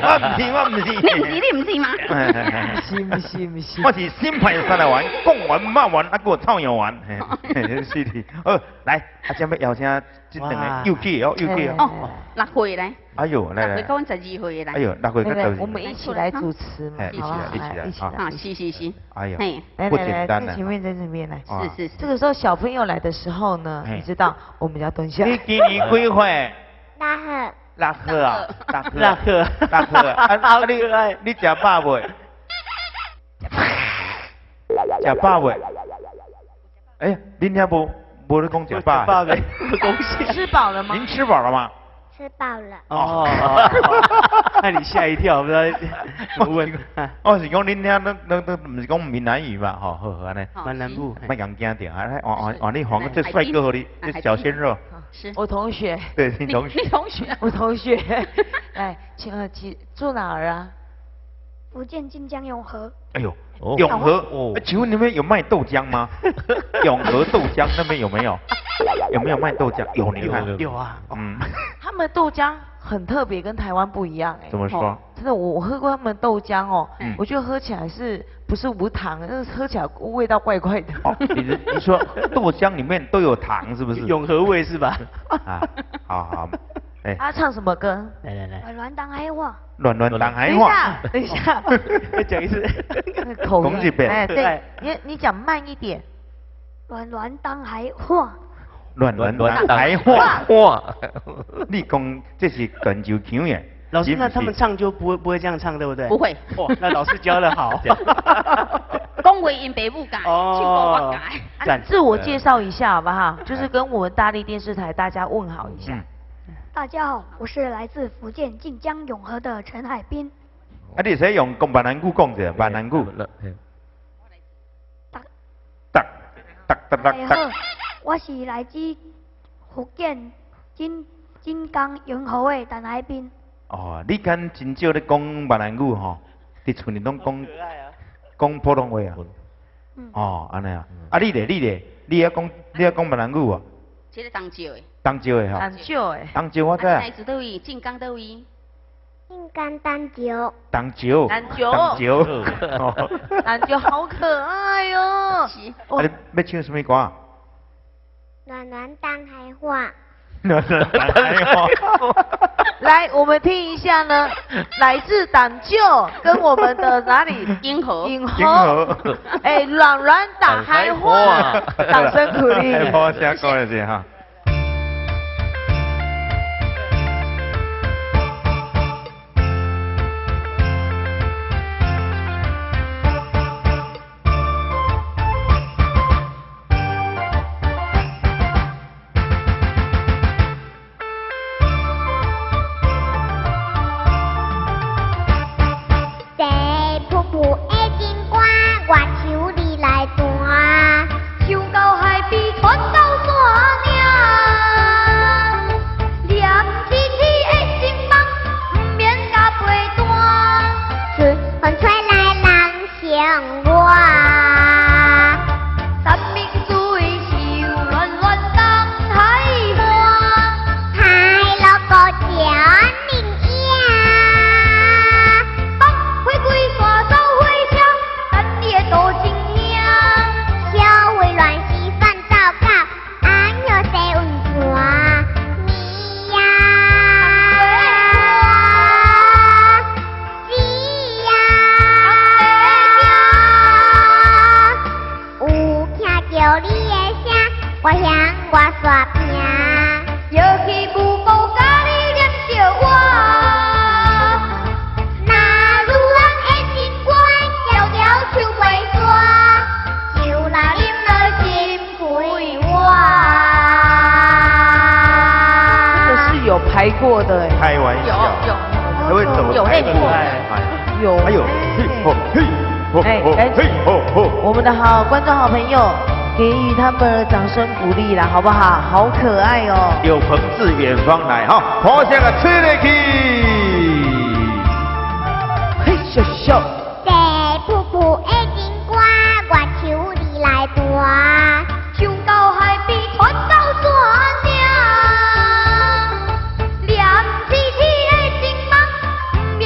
我唔是。你唔是吗？唔是。我是心派三来玩，讲完骂完，啊，给我臭羊丸。是的。来，啊，这要邀请这两个幼稚哦，幼稚哦。哦，6岁来。哎呦，来来。到12岁来。哎呦，6岁到我们一起来主持嘛，一起来。啊，是。哎呦，不简单在前面，在这边来。是。这个时候小朋友来的时候呢，你知道我们要蹲下。你今年几岁？6岁啊，6岁。啊，你吃饱未？吃饱未？哎，恁遐无咧讲吃饱没？恭喜。吃饱了吗？您吃饱了吗？吃饱了。哦，那你吓一跳，不知道怎么问。哦，是讲恁遐那不是讲闽南语嘛？好安尼。闽南部。别讲惊掉，来往你黄这帅哥和你这小鲜肉。是。我同学。对，你同学。你同学。我同学。来，住哪儿啊？福建晋江永和。哎呦，永和。请问你们有卖豆浆吗？永和豆浆那边有没有？有没有卖豆浆？有，你看。有啊。他们豆浆很特别，跟台湾不一样哎。怎么说？真的，我喝过他们豆浆哦，我觉得喝起来不是无糖，但是喝起来味道怪怪的。哦，你说豆浆里面都有糖是不是？永和味是吧？啊，好。哎。他唱什么歌？来。软软当海话。软当海话。等一下，再讲一次。口音。哎，对，你讲慢一点。软当海话。软当海话。你讲这是泉州腔耶？老师，那他们唱就不会这样唱，对不对？不会。那老师教的好。讲话因爸母教，唱歌我教。自我介绍一下好不好？就是跟我们大力电视台大家问好一下。大家好，我是来自福建晋江永和的陈海滨。啊，你使用闽南语讲者，闽南语。我是来自福建晋江永和的陈海滨。哦，你敢真少咧讲闽南语吼？伫厝里拢讲普通话啊？哦，安尼啊。啊，你要讲闽南语啊？这个当少的。当少的吼。当少我知。来自倒位？晋江倒位？晋江当少。当少好可爱哟。你要唱什么歌？软软当海话。来，我们听一下呢，来自党舅跟我们的哪里？银河。哎，软打海话，掌声鼓励。我先讲一下哈。排过的，开玩笑，还会走有内裤，有，还有我们的好观众好朋友，给予他们掌声鼓励啦，好不好？好可爱哦！有朋自远方来哈，好像个吹来去，嘿咻咻，地瀑布的金瓜，月球里来大，冲到海边传到山顶。 连起起的情梦，不免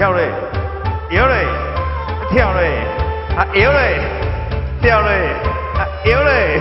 跳嘞，摇嘞，跳嘞，啊摇嘞，跳嘞，啊摇嘞。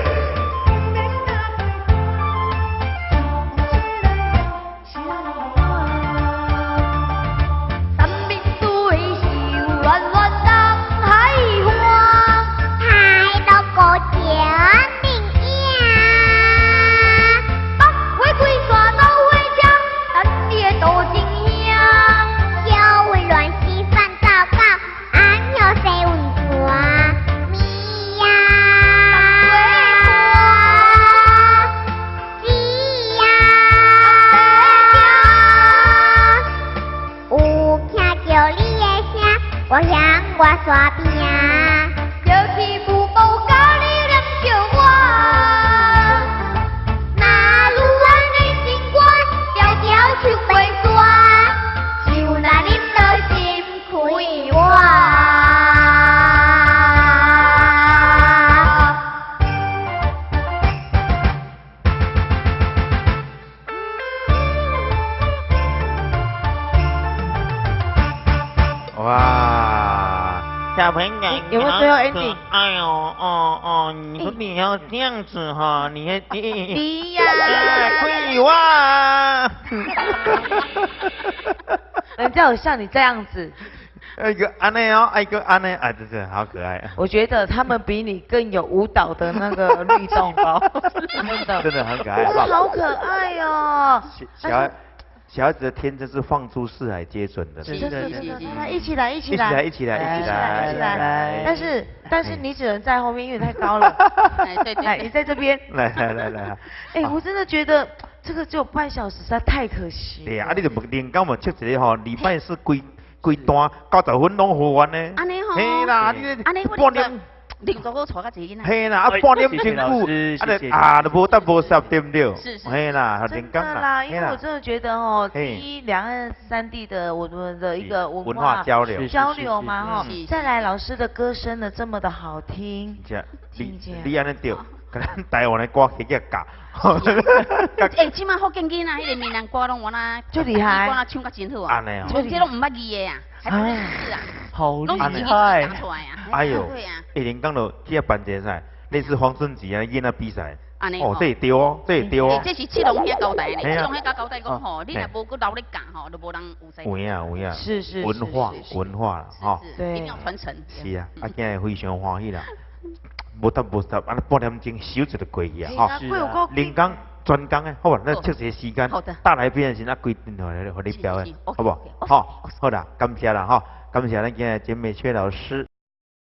我向我刷屏，有气不够高你能救我。那路弯的星光，条条去回转，就那你的心亏我。哇！小朋友，有没有最后 ending？哎呦，你说你要这样子哈，你还低呀，亏我啊！人家有像你这样子，一个安内哦，一个安内，哎，真是好可爱。我觉得他们比你更有舞蹈的那个律动包，真的，真的很可爱，真的好可爱哦。小孩子的天真是放诸四海皆准的。真的，来一起来，一起来，一起来。但是你只能在后面，因为太高了。对，你在这边。来。哎，我真的觉得这个只有半小时，实在太可惜。对啊，你就连讲嘛，切一个吼，礼拜四规单90分拢好完呢。安尼吼。嘿啦，你半点。你做好带个一个囡仔。嘿啦，半点辛苦，都无得无10对不对？是。嘿啦，真的啦，因为我真的觉得哦，第一，两岸三地的我们的一个文化交流嘛哈，再来老师的歌声呢这么的好听，你安尼对，跟咱台湾的歌曲个教。哎，即马福建囡仔迄个闽南歌拢我那就厉害，歌那唱甲真好啊，安尼哦，这拢唔捌字的啊，还不认识啊，好厉害，哎呦，一连讲到这办这赛，类似黄顺吉啊囡仔比赛。哦，这会对哦，这会对哦。这是七龙兄交代的，七龙兄交代讲吼，你若无搁留咧教吼，就无人有使。有影，是文化啦，吼，对，一定要传承。是啊，今日非常欢喜啦，无得，安尼半点钟收一个过去啊，吼。连讲专讲诶，好吧，咱测些时间，大来宾先规定互你表演，好不好？好啦，感谢啦，哈，感谢咱今日简美缺老师。